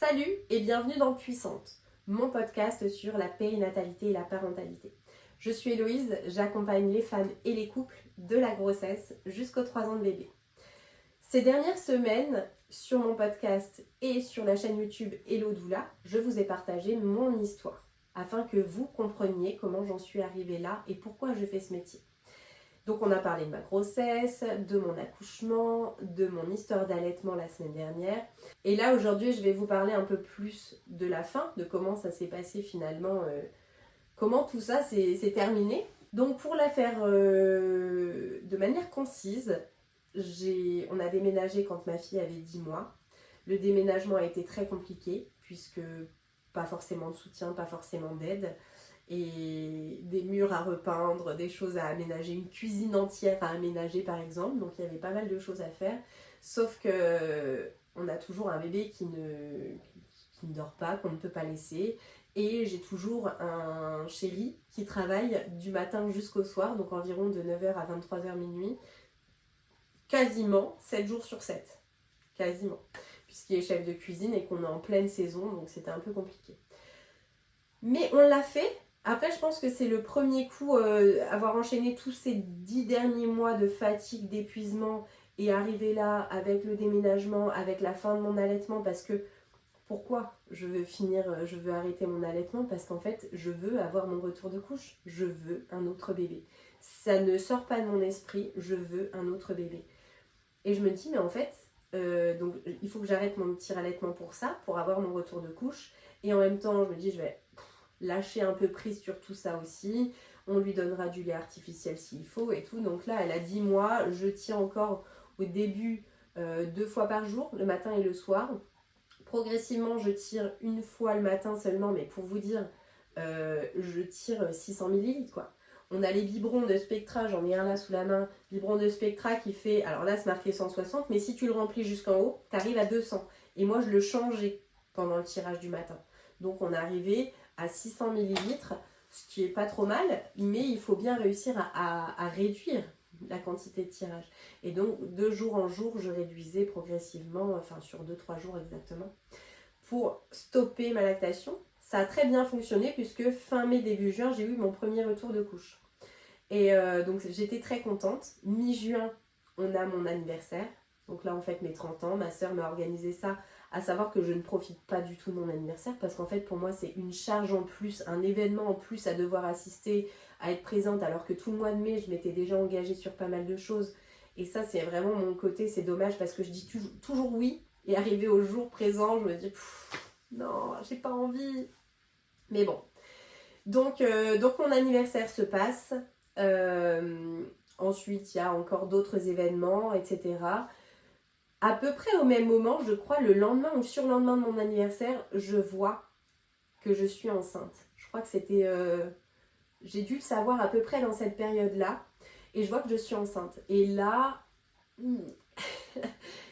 Salut et bienvenue dans Puissante, mon podcast sur la périnatalité et la parentalité. Je suis Héloïse, j'accompagne les femmes et les couples de la grossesse jusqu'aux 3 ans de bébé. Ces dernières semaines, sur mon podcast et sur la chaîne YouTube Hello Doula, je vous ai partagé mon histoire afin que vous compreniez comment j'en suis arrivée là et pourquoi je fais ce métier. Donc on a parlé de ma grossesse, de mon accouchement, de mon histoire d'allaitement la semaine dernière. Et là aujourd'hui je vais vous parler un peu plus de la fin, de comment ça s'est passé finalement, comment tout ça s'est terminé. Donc pour la faire de manière concise, on a déménagé quand ma fille avait 10 mois. Le déménagement a été très compliqué puisque pas forcément de soutien, pas forcément d'aide. Et des murs à repeindre, des choses à aménager, une cuisine entière à aménager par exemple, donc il y avait pas mal de choses à faire, sauf que on a toujours un bébé qui ne dort pas, qu'on ne peut pas laisser, et j'ai toujours un chéri qui travaille du matin jusqu'au soir, donc environ de 9h à 23h minuit, quasiment 7 jours sur 7, quasiment, puisqu'il est chef de cuisine et qu'on est en pleine saison, donc c'était un peu compliqué. Mais on l'a fait. Après, je pense que c'est le premier coup, avoir enchaîné tous ces 10 derniers mois de fatigue, d'épuisement et arriver là avec le déménagement, avec la fin de mon allaitement, parce que pourquoi je veux arrêter mon allaitement? Parce qu'en fait, je veux avoir mon retour de couche, je veux un autre bébé. Ça ne sort pas de mon esprit, je veux un autre bébé. Et je me dis, mais en fait, donc, il faut que j'arrête mon petit allaitement pour ça, pour avoir mon retour de couche. Et en même temps, je me dis, je vais lâcher un peu prise sur tout ça aussi, on lui donnera du lait artificiel s'il faut et tout. Donc là elle a 10 mois, je tiens encore au début 2 fois par jour, le matin et le soir. Progressivement je tire une fois le matin seulement, mais pour vous dire je tire 600 ml quoi. On a les biberons de Spectra, j'en ai un là sous la main, biberon de Spectra qui fait, alors là c'est marqué 160, mais si tu le remplis jusqu'en haut, tu arrives à 200. Et moi je le changeais pendant le tirage du matin. Donc on est arrivé à 600 ml, ce qui est pas trop mal, mais il faut bien réussir à réduire la quantité de tirage. Et donc de jour en jour, je réduisais progressivement, enfin sur 2-3 jours exactement, pour stopper ma lactation. Ça a très bien fonctionné puisque fin mai, début juin, j'ai eu mon premier retour de couche. Et donc j'étais très contente. Mi-juin, on a mon anniversaire. Donc là, en fait, mes 30 ans, ma soeur m'a organisé ça, à savoir que je ne profite pas du tout de mon anniversaire parce qu'en fait, pour moi, c'est une charge en plus, un événement en plus à devoir assister, à être présente, alors que tout le mois de mai, je m'étais déjà engagée sur pas mal de choses. Et ça, c'est vraiment mon côté, c'est dommage parce que je dis toujours oui, et arrivé au jour présent, je me dis, non, j'ai pas envie. Mais bon. Donc mon anniversaire se passe. Ensuite, il y a encore d'autres événements, etc. À peu près au même moment, je crois, le lendemain ou surlendemain de mon anniversaire, je vois que je suis enceinte. Je crois que c'était... j'ai dû le savoir à peu près dans cette période-là. Et je vois que je suis enceinte. Et là, je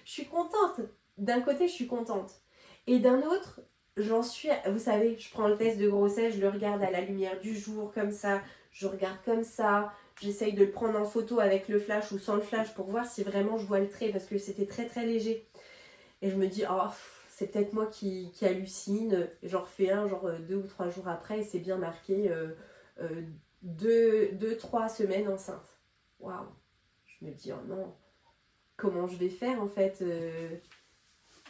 suis contente. D'un côté, je suis contente. Et d'un autre, j'en suis... Vous savez, je prends le test de grossesse, je le regarde à la lumière du jour, comme ça. Je regarde comme ça. J'essaye de le prendre en photo avec le flash ou sans le flash pour voir si vraiment je vois le trait parce que c'était très très léger. Et je me dis, oh, c'est peut-être moi qui hallucine. J'en refais un, genre 2 ou 3 jours après, et c'est bien marqué 2-3 semaines enceinte. Waouh! Je me dis, oh non, comment je vais faire en fait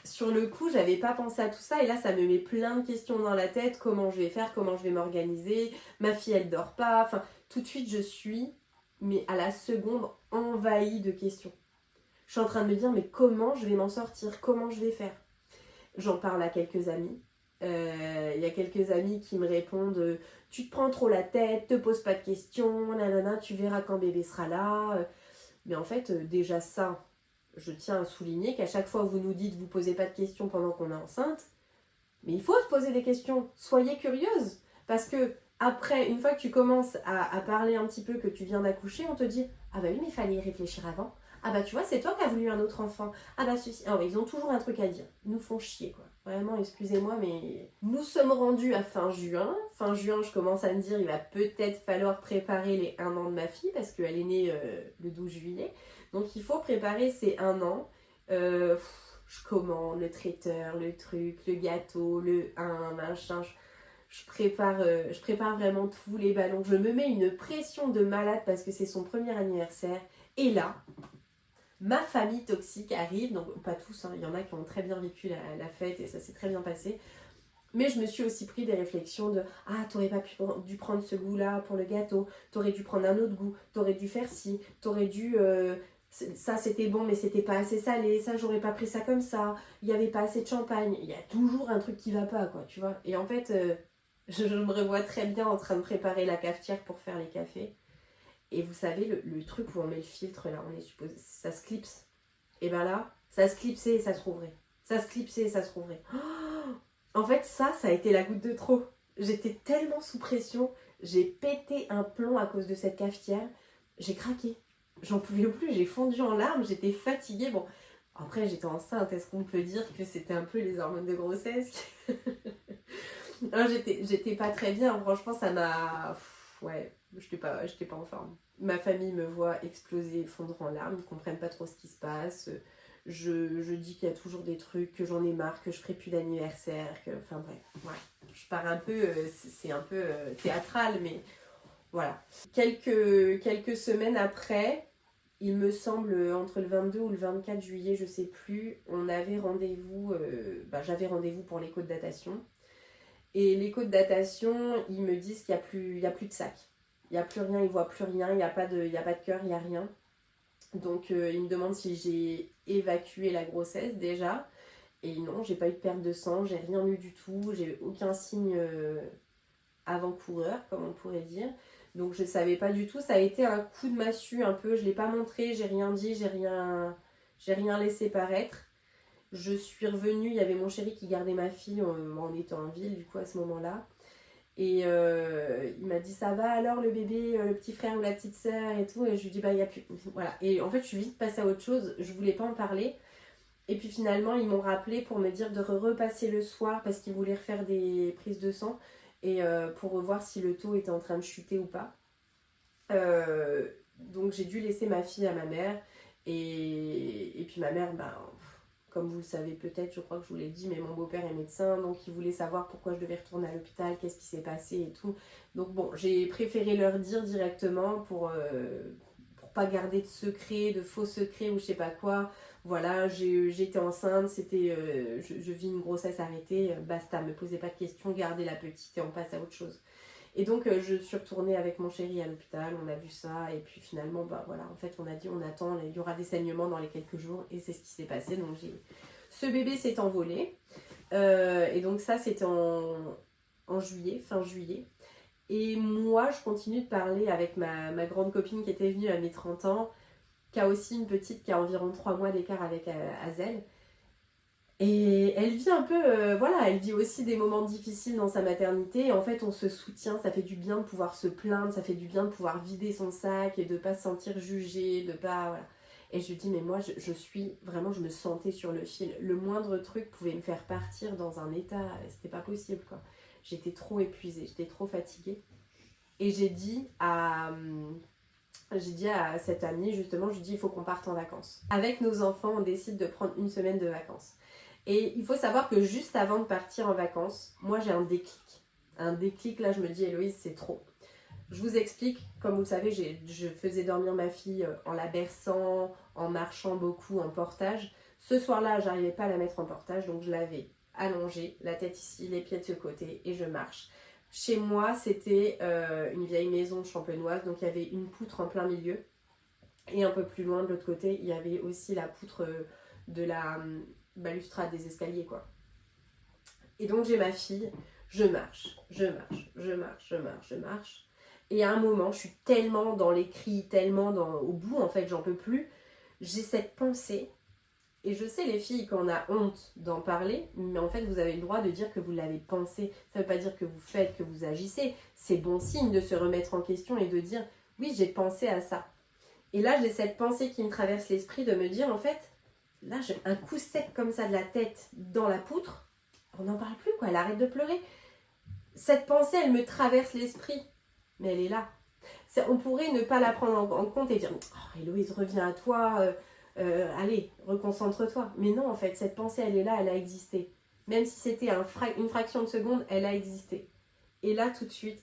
Sur le coup, j'avais pas pensé à tout ça et là, ça me met plein de questions dans la tête. Comment je vais faire? Comment je vais m'organiser? Ma fille, elle dort pas. Enfin, tout de suite, je suis, mais à la seconde, envahie de questions. Je suis en train de me dire, mais comment je vais m'en sortir? Comment je vais faire? J'en parle à quelques amis. Il y a quelques amis qui me répondent, tu te prends trop la tête, te pose pas de questions, nanana, tu verras quand bébé sera là. Mais en fait, déjà ça, je tiens à souligner qu'à chaque fois vous nous dites vous posez pas de questions pendant qu'on est enceinte, mais il faut se poser des questions, soyez curieuse, parce que après, une fois que tu commences à parler un petit peu que tu viens d'accoucher, on te dit ah bah oui mais il fallait y réfléchir avant, ah bah tu vois c'est toi qui as voulu un autre enfant, ah bah ceci, ah ouais, ils ont toujours un truc à dire, ils nous font chier quoi, vraiment excusez-moi mais nous sommes rendus à fin juin, je commence à me dire il va peut-être falloir préparer les 1 an de ma fille parce qu'elle est née le 12 juillet, donc il faut préparer ces 1 an. je commande le traiteur, le truc, le gâteau, le machin. Je prépare vraiment tous les ballons. Je me mets une pression de malade parce que c'est son premier anniversaire. Et là, ma famille toxique arrive. Donc, pas tous, hein, il y en a qui ont très bien vécu la fête et ça s'est très bien passé. Mais je me suis aussi pris des réflexions de « Ah, t'aurais pas dû prendre ce goût-là pour le gâteau. T'aurais dû prendre un autre goût. T'aurais dû faire ci. T'aurais dû... ça, c'était bon, mais c'était pas assez salé. Ça, j'aurais pas pris ça comme ça. Il y avait pas assez de champagne. » Il y a toujours un truc qui va pas, quoi, tu vois. Et en fait... je me revois très bien en train de préparer la cafetière pour faire les cafés. Et vous savez, le truc où on met le filtre, là, on est supposé, ça se clipse. Et ben là, ça se clipsait et ça se rouvrait. Ça se clipsait et ça se rouvrait. Oh, en fait, ça a été la goutte de trop. J'étais tellement sous pression. J'ai pété un plomb à cause de cette cafetière. J'ai craqué. J'en pouvais plus. J'ai fondu en larmes. J'étais fatiguée. Bon, après, j'étais enceinte. Est-ce qu'on peut dire que c'était un peu les hormones de grossesse? Non, j'étais pas très bien, franchement ça m'a... Ouais, j'étais pas en forme. Ma famille me voit exploser, fondre en larmes, ils comprennent pas trop ce qui se passe. Je dis qu'il y a toujours des trucs, que j'en ai marre, que je ferai plus d'anniversaire, enfin bref, ouais. Je pars un peu, c'est un peu théâtral, mais voilà. Quelques semaines après, il me semble entre le 22 ou le 24 juillet, je sais plus, on avait rendez-vous, j'avais rendez-vous pour l'écho de datation. Et l'écho de datation, ils me disent qu'il n'y a plus de sac. Il n'y a plus rien, ils ne voient plus rien, il n'y a pas de cœur, il n'y a rien. Donc ils me demandent si j'ai évacué la grossesse déjà. Et non, j'ai pas eu de perte de sang, j'ai rien eu du tout, j'ai aucun signe avant-coureur, comme on pourrait dire. Donc je ne savais pas du tout, ça a été un coup de massue un peu, je ne l'ai pas montré, j'ai rien dit, j'ai rien laissé paraître. Je suis revenue, il y avait mon chéri qui gardait ma fille en étant en ville du coup à ce moment-là. Et il m'a dit ça va alors le bébé, le petit frère ou la petite sœur et tout. Et je lui dis bah il n'y a plus. Voilà. Et en fait je suis vite passée à autre chose, je voulais pas en parler. Et puis finalement ils m'ont rappelé pour me dire de repasser le soir parce qu'ils voulaient refaire des prises de sang et pour voir si le taux était en train de chuter ou pas. Donc j'ai dû laisser ma fille à ma mère. Et puis ma mère, comme vous le savez peut-être, je crois que je vous l'ai dit, mais mon beau-père est médecin, donc il voulait savoir pourquoi je devais retourner à l'hôpital, qu'est-ce qui s'est passé et tout. Donc bon, j'ai préféré leur dire directement pour pas garder de secret, de faux secrets ou je sais pas quoi. Voilà, j'étais enceinte, je vis une grossesse arrêtée, basta, me posez pas de questions, gardez la petite et on passe à autre chose. Et donc je suis retournée avec mon chéri à l'hôpital, on a vu ça et puis finalement voilà, en fait on a dit on attend, il y aura des saignements dans les quelques jours et c'est ce qui s'est passé. Donc ce bébé s'est envolé et donc ça c'était en juillet, fin juillet. Et moi je continue de parler avec ma grande copine qui était venue à mes 30 ans, qui a aussi une petite qui a environ 3 mois d'écart avec Azel. Et elle vit un peu, voilà, elle vit aussi des moments difficiles dans sa maternité. Et en fait, on se soutient, ça fait du bien de pouvoir se plaindre, ça fait du bien de pouvoir vider son sac et de ne pas se sentir jugée, de pas, voilà. Et je lui dis, mais moi, je suis, vraiment, je me sentais sur le fil. Le moindre truc pouvait me faire partir dans un état, c'était pas possible, quoi. J'étais trop épuisée, j'étais trop fatiguée. Et j'ai dit à cette amie, justement, je lui dis, il faut qu'on parte en vacances. Avec nos enfants, on décide de prendre une semaine de vacances. Et il faut savoir que juste avant de partir en vacances, moi j'ai un déclic. Un déclic, là je me dis Héloïse, c'est trop. Je vous explique, comme vous le savez, je faisais dormir ma fille en la berçant, en marchant beaucoup, en portage. Ce soir-là, j'arrivais pas à la mettre en portage, donc je l'avais allongée, la tête ici, les pieds de ce côté, et je marche. Chez moi, c'était une vieille maison champenoise, donc il y avait une poutre en plein milieu. Et un peu plus loin, de l'autre côté, il y avait aussi la poutre de la balustrade des escaliers, quoi. Et donc j'ai ma fille, je marche. Et à un moment, je suis tellement dans les cris, tellement au bout, en fait, j'en peux plus. J'ai cette pensée, et je sais les filles qu'on a honte d'en parler, mais en fait vous avez le droit de dire que vous l'avez pensé. Ça ne veut pas dire que vous faites, que vous agissez. C'est bon signe de se remettre en question et de dire oui, j'ai pensé à ça. Et là j'ai cette pensée qui me traverse l'esprit de me dire en fait, là j'ai un coup sec comme ça de la tête dans la poutre, on n'en parle plus quoi, elle arrête de pleurer. Cette pensée elle me traverse l'esprit, mais elle est là. On pourrait ne pas la prendre en compte et dire oh, Héloïse reviens à toi, allez, reconcentre-toi. Mais non, en fait, cette pensée, elle est là, elle a existé. Même si c'était une fraction de seconde, elle a existé. Et là, tout de suite,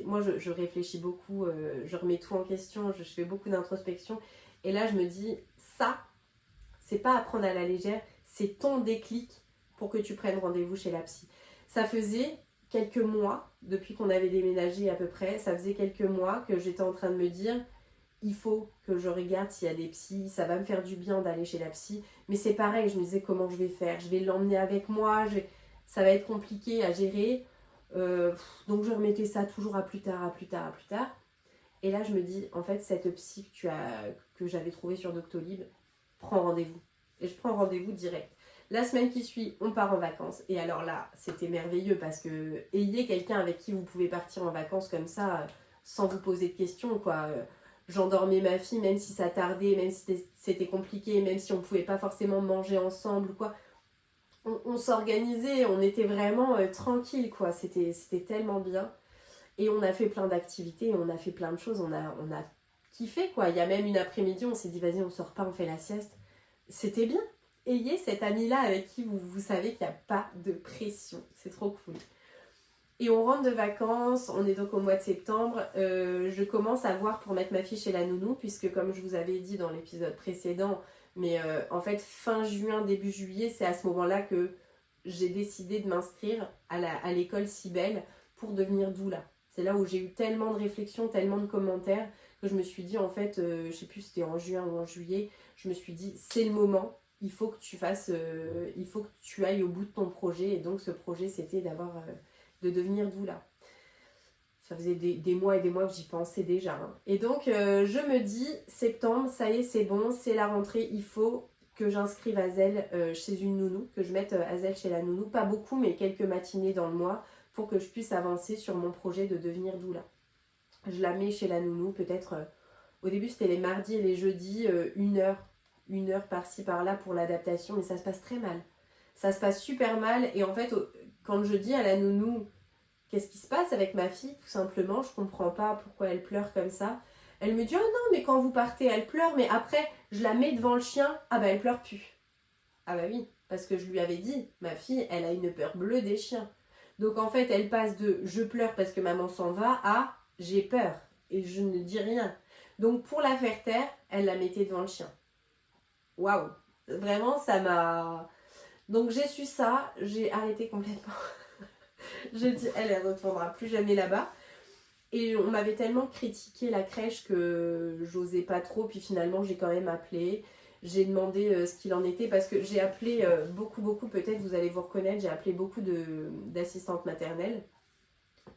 moi, je réfléchis beaucoup, je remets tout en question, je fais beaucoup d'introspection. Et là, je me dis, ça, c'est pas à prendre à la légère, c'est ton déclic pour que tu prennes rendez-vous chez la psy. Ça faisait quelques mois, depuis qu'on avait déménagé à peu près, ça faisait quelques mois que j'étais en train de me dire, il faut que je regarde s'il y a des psys, ça va me faire du bien d'aller chez la psy. Mais c'est pareil, je me disais comment je vais faire, je vais l'emmener avec moi, ça va être compliqué à gérer. Donc je remettais ça toujours à plus tard, à plus tard, à plus tard. Et là je me dis, en fait cette psy que j'avais trouvée sur Doctolib, prends rendez-vous. Et je prends rendez-vous direct. La semaine qui suit, on part en vacances. Et alors là, c'était merveilleux parce que ayez quelqu'un avec qui vous pouvez partir en vacances comme ça, sans vous poser de questions, quoi. J'endormais ma fille, même si ça tardait, même si c'était compliqué, même si on ne pouvait pas forcément manger ensemble, quoi. On s'organisait, on était vraiment tranquille, quoi. C'était tellement bien. Et on a fait plein d'activités, on a fait plein de choses, on a kiffé, quoi. Il y a même une après-midi, on s'est dit, vas-y, on sort pas, on fait la sieste. C'était bien. Ayez cet ami-là avec qui vous savez qu'il n'y a pas de pression. C'est trop cool. Et on rentre de vacances, on est donc au mois de septembre. Je commence à voir pour mettre ma fille chez la nounou, puisque comme je vous avais dit dans l'épisode précédent, mais en fait fin juin, début juillet, c'est à ce moment-là que j'ai décidé de m'inscrire à l'école Cybèle pour devenir doula. C'est là où j'ai eu tellement de réflexions, tellement de commentaires, que je me suis dit en fait, je sais plus si c'était en juin ou en juillet, je me suis dit c'est le moment, il faut que il faut que tu ailles au bout de ton projet. Et donc ce projet c'était de devenir doula. Ça faisait des mois et des mois que j'y pensais déjà. Hein. Et donc, je me dis, septembre, ça y est, c'est bon, c'est la rentrée, il faut que j'inscrive Azel chez une nounou, que je mette Azel chez la nounou. Pas beaucoup, mais quelques matinées dans le mois pour que je puisse avancer sur mon projet de devenir doula. Je la mets chez la nounou, peut-être, au début, c'était les mardis et les jeudis, une heure par-ci, par-là pour l'adaptation, mais ça se passe très mal. Ça se passe super mal, et en fait, quand je dis à la nounou, qu'est-ce qui se passe avec ma fille, tout simplement, je comprends pas pourquoi elle pleure comme ça. Elle me dit, oh non, mais quand vous partez, elle pleure, mais après, je la mets devant le chien, ah bah elle pleure plus. Ah bah oui, parce que je lui avais dit, ma fille, elle a une peur bleue des chiens. Donc en fait, elle passe de je pleure parce que maman s'en va à j'ai peur et je ne dis rien. Donc pour la faire taire, elle la mettait devant le chien. Waouh, vraiment, ça m'a... Donc j'ai su ça, j'ai arrêté complètement. J'ai dit, elle ne retournera plus jamais là-bas. Et on m'avait tellement critiqué la crèche que j'osais pas trop. Puis finalement, j'ai quand même appelé. J'ai demandé ce qu'il en était parce que j'ai appelé beaucoup, peut-être vous allez vous reconnaître, j'ai appelé beaucoup d'assistantes maternelles.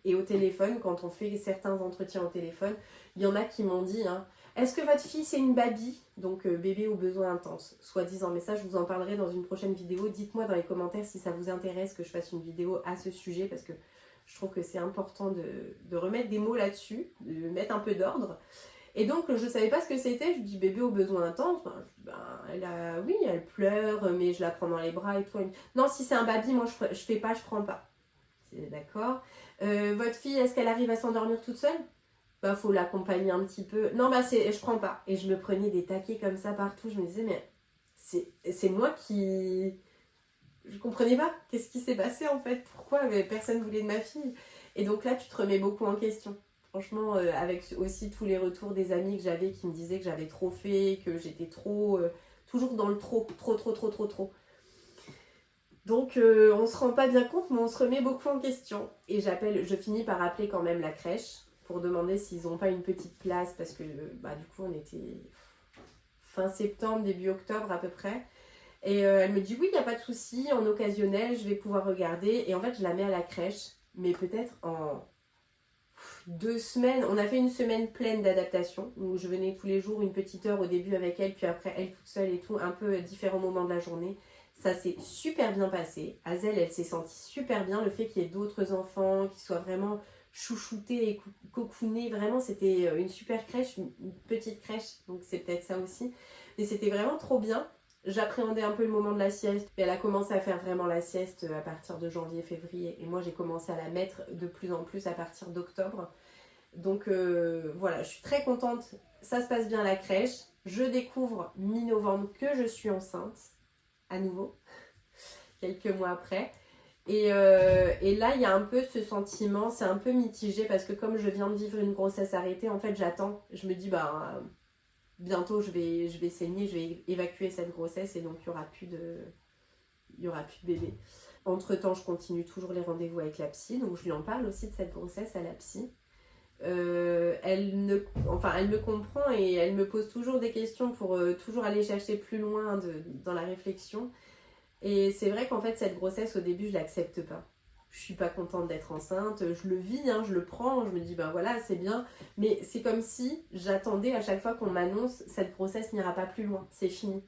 Et au téléphone, quand on fait certains entretiens au téléphone, il y en a qui m'ont dit, hein, est-ce que votre fille c'est une baby? Donc bébé aux besoins intenses, soi-disant. Mais ça, je vous en parlerai dans une prochaine vidéo. Dites-moi dans les commentaires si ça vous intéresse que je fasse une vidéo à ce sujet, parce que je trouve que c'est important de remettre des mots là-dessus, de mettre un peu d'ordre. Et donc, je ne savais pas ce que c'était. Je dis bébé aux besoins intenses. Oui, elle pleure, mais je la prends dans les bras et tout. Non, si c'est un baby, moi je fais pas, je prends pas. C'est d'accord. Votre fille, est-ce qu'elle arrive à s'endormir toute seule? Bah, faut l'accompagner un petit peu. Non, bah, je prends pas. Et je me prenais des taquets comme ça partout. Je me disais, mais c'est moi qui... Je comprenais pas. Qu'est-ce qui s'est passé en fait? Pourquoi personne voulait de ma fille? Et donc là, tu te remets beaucoup en question. Franchement, avec aussi tous les retours des amis que j'avais qui me disaient que j'avais trop fait, que j'étais trop... toujours dans le trop. Donc on se rend pas bien compte, mais on se remet beaucoup en question. Et je finis par appeler quand même la crèche pour demander s'ils n'ont pas une petite place, parce que du coup on était fin septembre, début octobre à peu près. Et elle me dit oui, il n'y a pas de souci, en occasionnel, je vais pouvoir regarder. Et en fait, je la mets à la crèche, mais peut-être en 2 semaines. On a fait une semaine pleine d'adaptation, où je venais tous les jours, une petite heure au début avec elle, puis après elle toute seule et tout, un peu différents moments de la journée. Ça s'est super bien passé. Azel, elle s'est sentie super bien. Le fait qu'il y ait d'autres enfants, qui soient vraiment chouchoutés et cocoonés, vraiment, c'était une super crèche, une petite crèche, donc c'est peut-être ça aussi. Mais c'était vraiment trop bien. J'appréhendais un peu le moment de la sieste. Et elle a commencé à faire vraiment la sieste à partir de janvier, février. Et moi, j'ai commencé à la mettre de plus en plus à partir d'octobre. Donc voilà, je suis très contente. Ça se passe bien à la crèche. Je découvre mi-novembre que je suis enceinte, à nouveau, quelques mois après. Et là, il y a un peu ce sentiment, c'est un peu mitigé parce que comme je viens de vivre une grossesse arrêtée, en fait, j'attends. Je me dis, bientôt, je vais saigner, je vais évacuer cette grossesse et donc il y aura plus de bébé. Entre-temps, je continue toujours les rendez-vous avec la psy, donc je lui en parle aussi de cette grossesse à la psy. Elle me comprend et elle me pose toujours des questions pour toujours aller chercher plus loin dans la réflexion. Et c'est vrai qu'en fait, cette grossesse, au début, je l'accepte pas. Je suis pas contente d'être enceinte, je le vis, je le prends, je me dis, voilà, c'est bien. Mais c'est comme si j'attendais à chaque fois qu'on m'annonce, cette grossesse n'ira pas plus loin, c'est fini.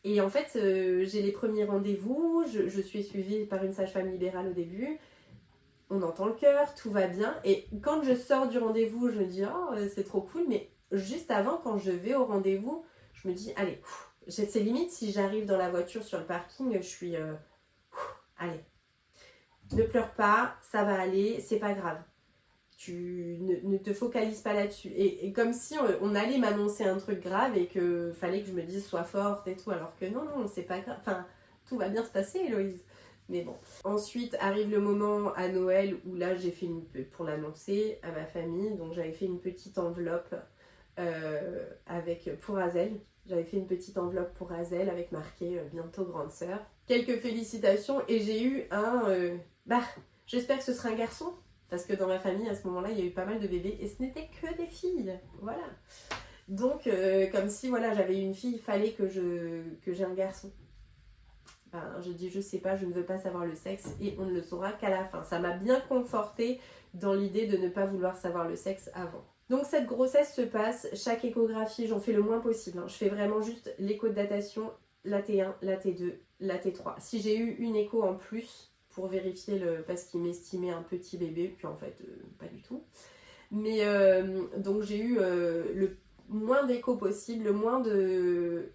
Et en fait, j'ai les premiers rendez-vous, je suis suivie par une sage-femme libérale au début, on entend le cœur, tout va bien. Et quand je sors du rendez-vous, je me dis, oh, c'est trop cool. Mais juste avant, quand je vais au rendez-vous, je me dis, allez, c'est limite si j'arrive dans la voiture sur le parking, je suis, allez, ne pleure pas, ça va aller, c'est pas grave. Tu ne te focalises pas là-dessus. Et comme si on allait m'annoncer un truc grave et qu'il fallait que je me dise, sois forte et tout. Alors que non, c'est pas grave. Enfin, tout va bien se passer, Héloïse. Mais bon. Ensuite arrive le moment à Noël où là j'ai fait pour l'annoncer à ma famille. Donc j'avais fait une petite enveloppe pour Azel. J'avais fait une petite enveloppe pour Azel avec marqué bientôt grande sœur. Quelques félicitations et j'ai eu j'espère que ce sera un garçon. Parce que dans ma famille à ce moment-là il y a eu pas mal de bébés et ce n'était que des filles. Voilà. Donc comme si j'avais eu une fille, il fallait que j'ai un garçon. Je dis je sais pas, je ne veux pas savoir le sexe et on ne le saura qu'à la fin. Ça m'a bien confortée dans l'idée de ne pas vouloir savoir le sexe avant. Donc cette grossesse se passe, chaque échographie, j'en fais le moins possible. Je fais vraiment juste l'écho de datation, la T1, la T2, la T3. Si j'ai eu une écho en plus pour vérifier parce qu'il m'estimait un petit bébé, puis en fait pas du tout. Mais donc j'ai eu le moins d'écho possible, le moins de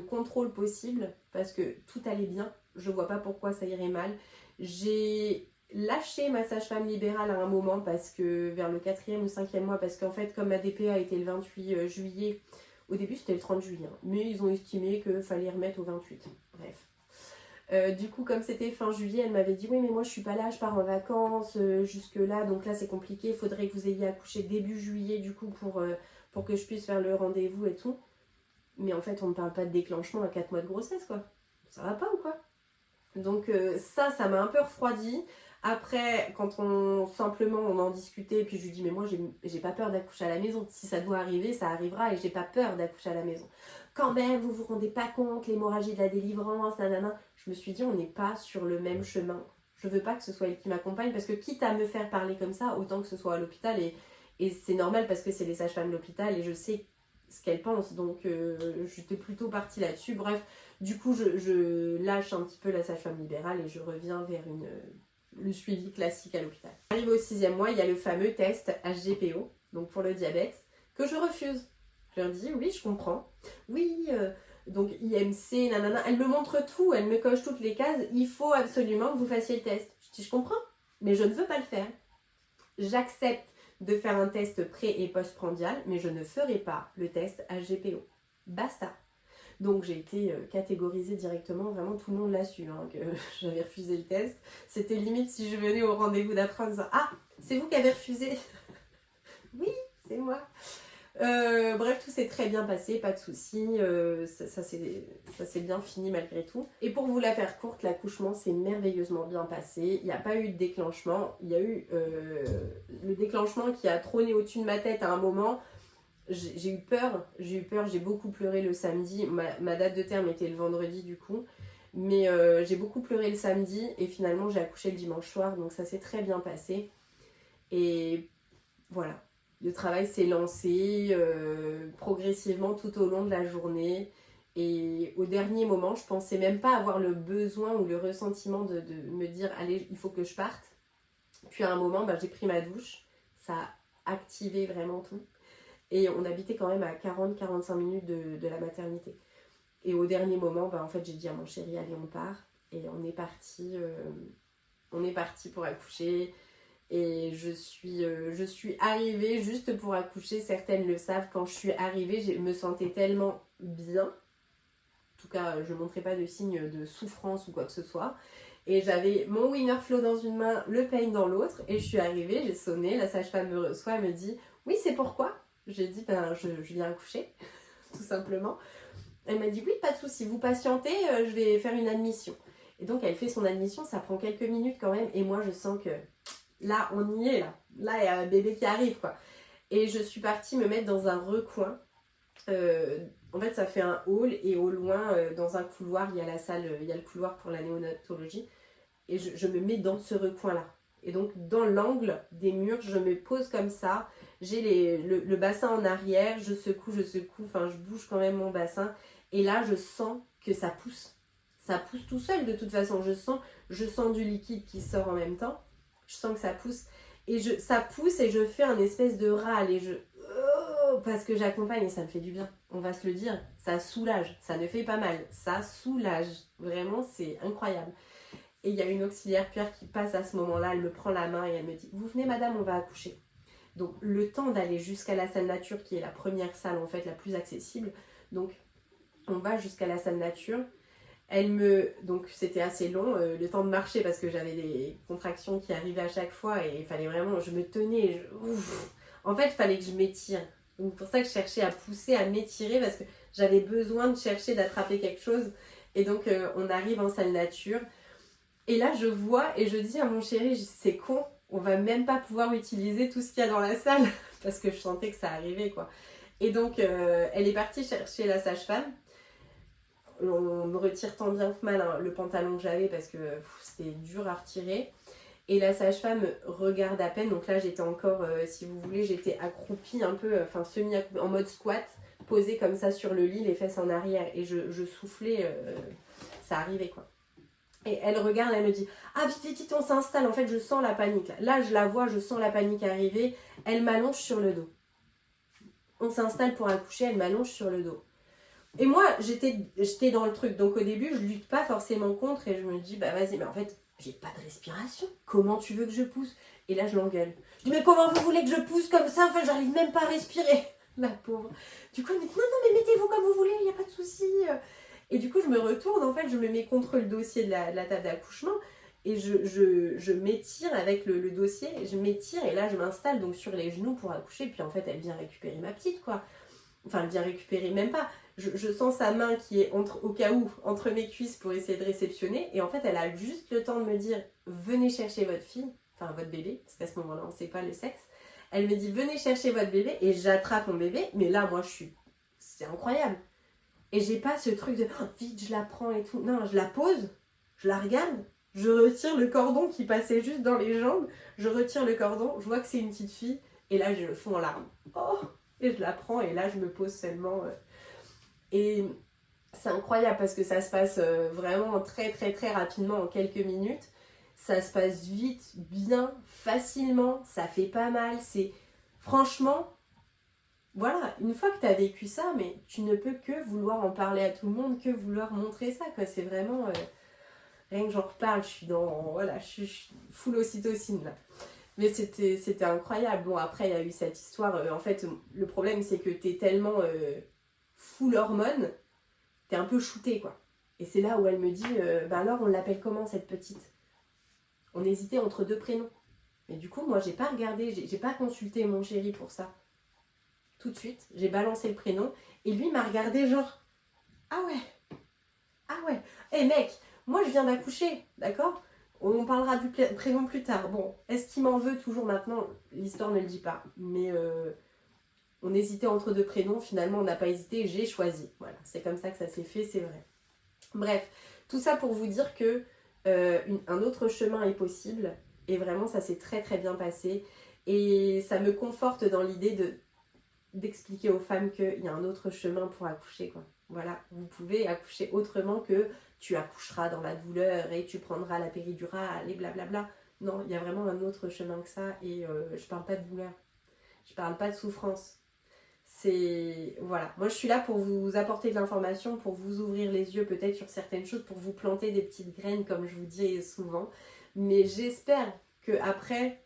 contrôle possible parce que tout allait bien, je vois pas pourquoi ça irait mal. J'ai lâché ma sage-femme libérale à un moment parce que vers le 4e ou 5e mois, parce qu'en fait comme ma DPA était le 28 juillet, au début c'était le 30 juillet, mais ils ont estimé qu'il fallait remettre au 28, bref. Du coup comme c'était fin juillet, elle m'avait dit oui mais moi je suis pas là, je pars en vacances jusque là, donc là c'est compliqué, il faudrait que vous ayez accouché début juillet du coup pour que je puisse faire le rendez-vous et tout. Mais en fait, on ne parle pas de déclenchement à 4 mois de grossesse, quoi. Ça va pas ou quoi? Donc ça m'a un peu refroidi. Après, quand on en discutait, et puis je lui dis, mais moi, j'ai pas peur d'accoucher à la maison. Si ça doit arriver, ça arrivera et j'ai pas peur d'accoucher à la maison. Quand même, vous vous rendez pas compte, l'hémorragie de la délivrance, nanana. Je me suis dit, on n'est pas sur le même chemin. Je veux pas que ce soit elle qui m'accompagne parce que quitte à me faire parler comme ça, autant que ce soit à l'hôpital. Et c'est normal parce que c'est les sages-femmes de l'hôpital et je sais ce qu'elle pense, donc j'étais plutôt partie là-dessus. Bref, du coup je lâche un petit peu la sage-femme libérale et je reviens vers le suivi classique à l'hôpital. Arrivé au 6e mois, il y a le fameux test HGPO, donc pour le diabète, que je refuse. Je leur dis oui, je comprends. Oui, donc IMC, nanana, elle me montre tout, elle me coche toutes les cases, il faut absolument que vous fassiez le test. Je dis je comprends, mais je ne veux pas le faire. J'accepte de faire un test pré- et post-prandial, mais je ne ferai pas le test HGPO. Basta. Donc j'ai été catégorisée directement, vraiment tout le monde l'a su, que j'avais refusé le test. C'était limite si je venais au rendez-vous d'après en disant « Ah, c'est vous qui avez refusé ?» Oui, c'est moi. Bref, tout s'est très bien passé, pas de soucis, ça s'est bien fini malgré tout. Et pour vous la faire courte, l'accouchement s'est merveilleusement bien passé, il n'y a pas eu de déclenchement, il y a eu le déclenchement qui a trôné au-dessus de ma tête à un moment. J'ai eu peur, j'ai beaucoup pleuré le samedi, ma date de terme était le vendredi du coup, mais j'ai beaucoup pleuré le samedi et finalement j'ai accouché le dimanche soir, donc ça s'est très bien passé. Et voilà. Le travail s'est lancé progressivement tout au long de la journée. Et au dernier moment, je pensais même pas avoir le besoin ou le ressentiment de me dire « Allez, il faut que je parte ». Puis à un moment, j'ai pris ma douche. Ça a activé vraiment tout. Et on habitait quand même à 40-45 minutes de la maternité. Et au dernier moment, en fait, j'ai dit à mon chéri « Allez, on part ». Et on est parti pour accoucher. Et je suis arrivée juste pour accoucher, certaines le savent, quand je suis arrivée, je me sentais tellement bien. En tout cas, je ne montrais pas de signes de souffrance ou quoi que ce soit. Et j'avais mon Winner Flow dans une main, le Pain dans l'autre. Et je suis arrivée, j'ai sonné, la sage-femme me reçoit, elle me dit « Oui, c'est pourquoi ?» J'ai dit « je viens accoucher, tout simplement. » Elle m'a dit « Oui, pas de souci, vous patientez, je vais faire une admission. » Et donc, elle fait son admission, ça prend quelques minutes quand même. Et moi, je sens que là, on y est, là. Là, il y a un bébé qui arrive, quoi. Et je suis partie me mettre dans un recoin. En fait, ça fait un hall et au loin, dans un couloir, il y a la salle, il y a le couloir pour la néonatologie. Et je me mets dans ce recoin-là. Et donc, dans l'angle des murs, je me pose comme ça. J'ai le bassin en arrière, je secoue, enfin, je bouge quand même mon bassin. Et là, je sens que ça pousse. Ça pousse tout seul, de toute façon. Je sens du liquide qui sort en même temps. Je sens que ça pousse. Et ça pousse et je fais un espèce de râle. Et parce que j'accompagne et ça me fait du bien. On va se le dire. Ça soulage. Ça ne fait pas mal. Ça soulage. Vraiment, c'est incroyable. Et il y a une auxiliaire puère qui passe à ce moment-là. Elle me prend la main et elle me dit « Vous venez, madame, on va accoucher. » Donc, le temps d'aller jusqu'à la salle nature, qui est la première salle, en fait, la plus accessible. Donc, on va jusqu'à la salle nature. Donc c'était assez long, le temps de marcher parce que j'avais des contractions qui arrivaient à chaque fois et il fallait vraiment, je me tenais, en fait il fallait que je m'étire. Donc pour ça que je cherchais à pousser, à m'étirer parce que j'avais besoin de chercher d'attraper quelque chose. Et donc on arrive en salle nature et là je vois et je dis à mon chéri, c'est con, on va même pas pouvoir utiliser tout ce qu'il y a dans la salle parce que je sentais que ça arrivait quoi. Et donc elle est partie chercher la sage-femme. On me retire tant bien que mal le pantalon que j'avais parce que c'était dur à retirer. Et la sage-femme regarde à peine. Donc là, j'étais encore, si vous voulez, j'étais accroupie un peu, enfin semi-accroupie, en mode squat, posée comme ça sur le lit, les fesses en arrière. Et je soufflais, ça arrivait quoi. Et elle regarde, elle me dit « Ah, vite, vite, on s'installe. » En fait, je sens la panique. Là, je la vois, je sens la panique arriver. Elle m'allonge sur le dos. On s'installe pour accoucher, elle m'allonge sur le dos. Et moi, j'étais dans le truc. Donc au début, je lutte pas forcément contre et je me dis, bah vas-y, mais en fait, j'ai pas de respiration. Comment tu veux que je pousse? Et là, je l'engueule. Je dis, mais comment vous voulez que je pousse comme ça? Enfin, j'arrive même pas à respirer. La pauvre. Du coup, elle me dit, non, non, mais mettez-vous comme vous voulez, il n'y a pas de souci. Et du coup, je me retourne, en fait, je me mets contre le dossier de la table d'accouchement et je m'étire avec le dossier. Je m'étire et là, je m'installe donc sur les genoux pour accoucher. Puis en fait, elle vient récupérer ma petite, quoi. Enfin, elle vient récupérer, même pas. Je sens sa main qui est au cas où entre mes cuisses pour essayer de réceptionner. Et en fait, elle a juste le temps de me dire « Venez chercher votre fille », enfin votre bébé, parce qu'à ce moment-là, on ne sait pas le sexe. Elle me dit « Venez chercher votre bébé » et j'attrape mon bébé. Mais là, moi, c'est incroyable. Et j'ai pas ce truc de oh, « Vite, je la prends et tout ». Non, je la pose, je la regarde, je retire le cordon qui passait juste dans les jambes. Je retire le cordon, je vois que c'est une petite fille. Et là, je le fonds en larmes. Oh! Et je la prends et là, je me pose seulement... Et c'est incroyable parce que ça se passe vraiment très très très rapidement en quelques minutes. Ça se passe vite, bien, facilement, ça fait pas mal. Franchement, voilà, une fois que tu as vécu ça, mais tu ne peux que vouloir en parler à tout le monde, que vouloir montrer ça, quoi. C'est vraiment, rien que j'en reparle, je suis full ocytocine là. Mais c'était incroyable. Bon, après, il y a eu cette histoire. En fait, le problème, c'est que tu es tellement full hormones, t'es un peu shooté quoi. Et c'est là où elle me dit bah alors on l'appelle comment cette petite? On hésitait entre deux prénoms. Mais du coup moi j'ai pas regardé, j'ai pas consulté mon chéri pour ça. Tout de suite, j'ai balancé le prénom et lui m'a regardé genre ah ouais, hé mec, moi je viens d'accoucher, d'accord? On parlera du prénom plus tard. Bon, est-ce qu'il m'en veut toujours maintenant? L'histoire ne le dit pas. Mais on hésitait entre deux prénoms, finalement on n'a pas hésité, j'ai choisi. Voilà, c'est comme ça que ça s'est fait, c'est vrai. Bref, tout ça pour vous dire que un autre chemin est possible et vraiment ça s'est très très bien passé et ça me conforte dans l'idée d'expliquer aux femmes qu'il y a un autre chemin pour accoucher quoi. Voilà, vous pouvez accoucher autrement que tu accoucheras dans la douleur et tu prendras la péridurale et blablabla. Non, il y a vraiment un autre chemin que ça et je parle pas de douleur, je parle pas de souffrance. Voilà, moi je suis là pour vous apporter de l'information, pour vous ouvrir les yeux peut-être sur certaines choses, pour vous planter des petites graines comme je vous dis souvent, mais j'espère que après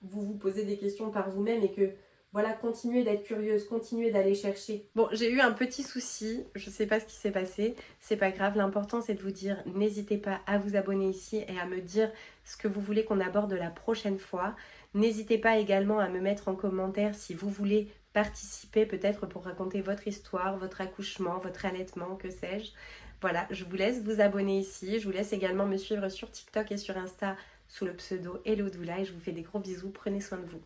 vous vous posez des questions par vous-même et que voilà, continuez d'être curieuse, continuez d'aller chercher. Bon, j'ai eu un petit souci, je sais pas ce qui s'est passé, c'est pas grave, l'important c'est de vous dire, n'hésitez pas à vous abonner ici et à me dire ce que vous voulez qu'on aborde la prochaine fois. N'hésitez pas également à me mettre en commentaire si vous voulez participer peut-être pour raconter votre histoire, votre accouchement, votre allaitement, que sais-je. Voilà, je vous laisse vous abonner ici, je vous laisse également me suivre sur TikTok et sur Insta sous le pseudo Hello Doula et je vous fais des gros bisous, prenez soin de vous.